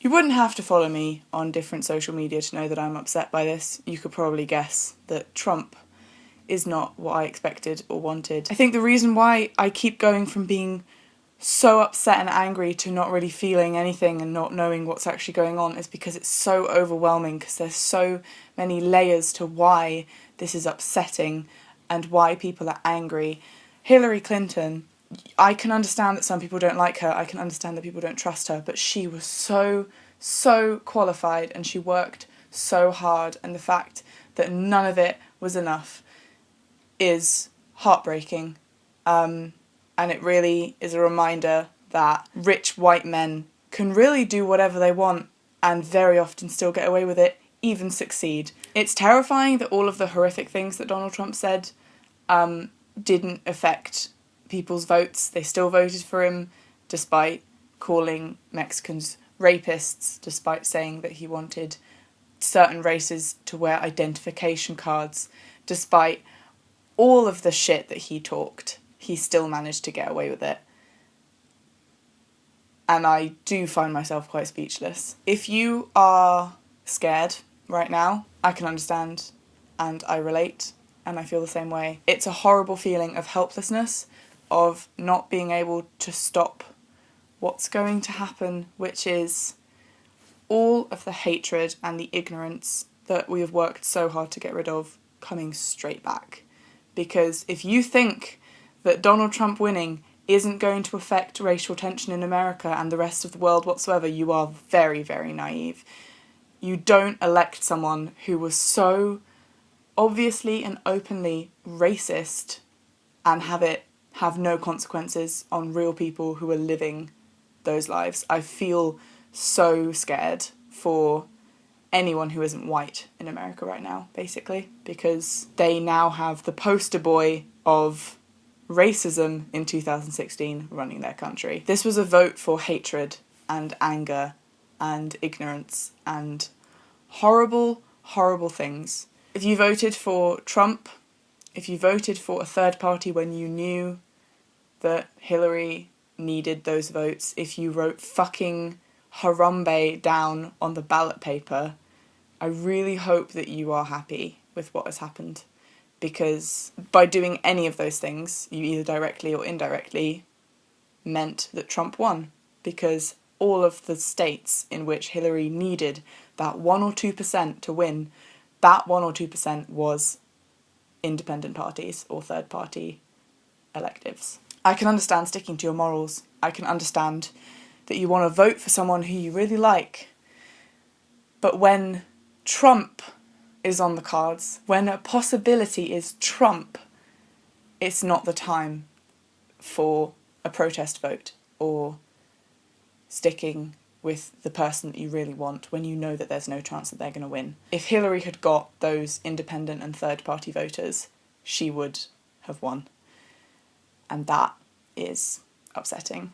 You wouldn't have to follow me on different social media to know that I'm upset by this. You could probably guess that Trump is not what I expected or wanted. I think the reason why I keep going from being so upset and angry to not really feeling anything and not knowing what's actually going on is because it's so overwhelming, because there's so many layers to why this is upsetting and why people are angry. Hillary Clinton, I can understand that some people don't like her, I can understand that people don't trust her, but she was so qualified and she worked so hard, and the fact that none of it was enough is heartbreaking. And it really is a reminder that rich white men can really do whatever they want and very often still get away with it, even succeed. It's terrifying that all of the horrific things that Donald Trump said didn't affect people's votes. They still voted for him despite calling Mexicans rapists, despite saying that he wanted certain races to wear identification cards, despite all of the shit that he talked. He still managed to get away with it. And I do find myself quite speechless. If you are scared right now, I can understand and I relate and I feel the same way. It's a horrible feeling of helplessness, of not being able to stop what's going to happen, which is all of the hatred and the ignorance that we have worked so hard to get rid of coming straight back. Because if you think that Donald Trump winning isn't going to affect racial tension in America and the rest of the world whatsoever, you are very, very naive. You don't elect someone who was so obviously and openly racist and have no consequences on real people who are living those lives. I feel so scared for anyone who isn't white in America right now, basically, because they now have the poster boy of racism in 2016 running their country. This was a vote for hatred and anger and ignorance and horrible, horrible things. If you voted for Trump, if you voted for a third party when you knew that Hillary needed those votes, if you wrote fucking Harambe down on the ballot paper, I really hope that you are happy with what has happened. Because by doing any of those things, you either directly or indirectly meant that Trump won. Because all of the states in which Hillary needed that 1 or 2% to win, that 1 or 2% was independent parties or third party electives. I can understand sticking to your morals. I can understand that you want to vote for someone who you really like. But when Trump is on the cards, when a possibility is Trump, it's not the time for a protest vote or sticking with the person that you really want when you know that there's no chance that they're going to win. If Hillary had got those independent and third party voters, she would have won. And that is upsetting.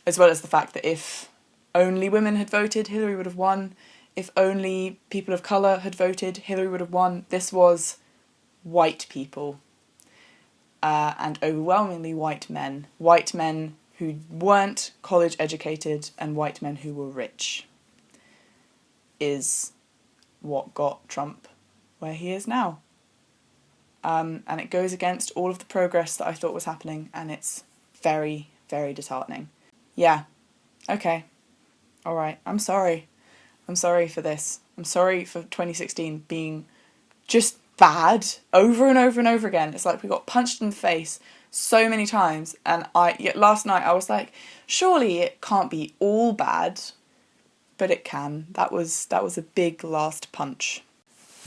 As well as the fact that if only women had voted, Hillary would have won. If only people of colour had voted, Hillary would have won. This was white people. And overwhelmingly white men. White men who weren't college educated and white men who were rich. Is what got Trump where he is now. And it goes against all of the progress that I thought was happening, and it's very, very disheartening. Yeah. Okay. Alright. I'm sorry. I'm sorry for this. I'm sorry for 2016 being just bad over and over and over again. It's like we got punched in the face so many times, and last night I was like, surely it can't be all bad, but it can. That was a big last punch.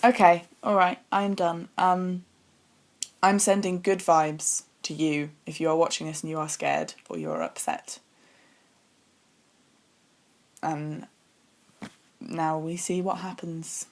Okay, alright, I'm done. I'm sending good vibes to you if you are watching this and you are scared or you are upset. And now we see what happens.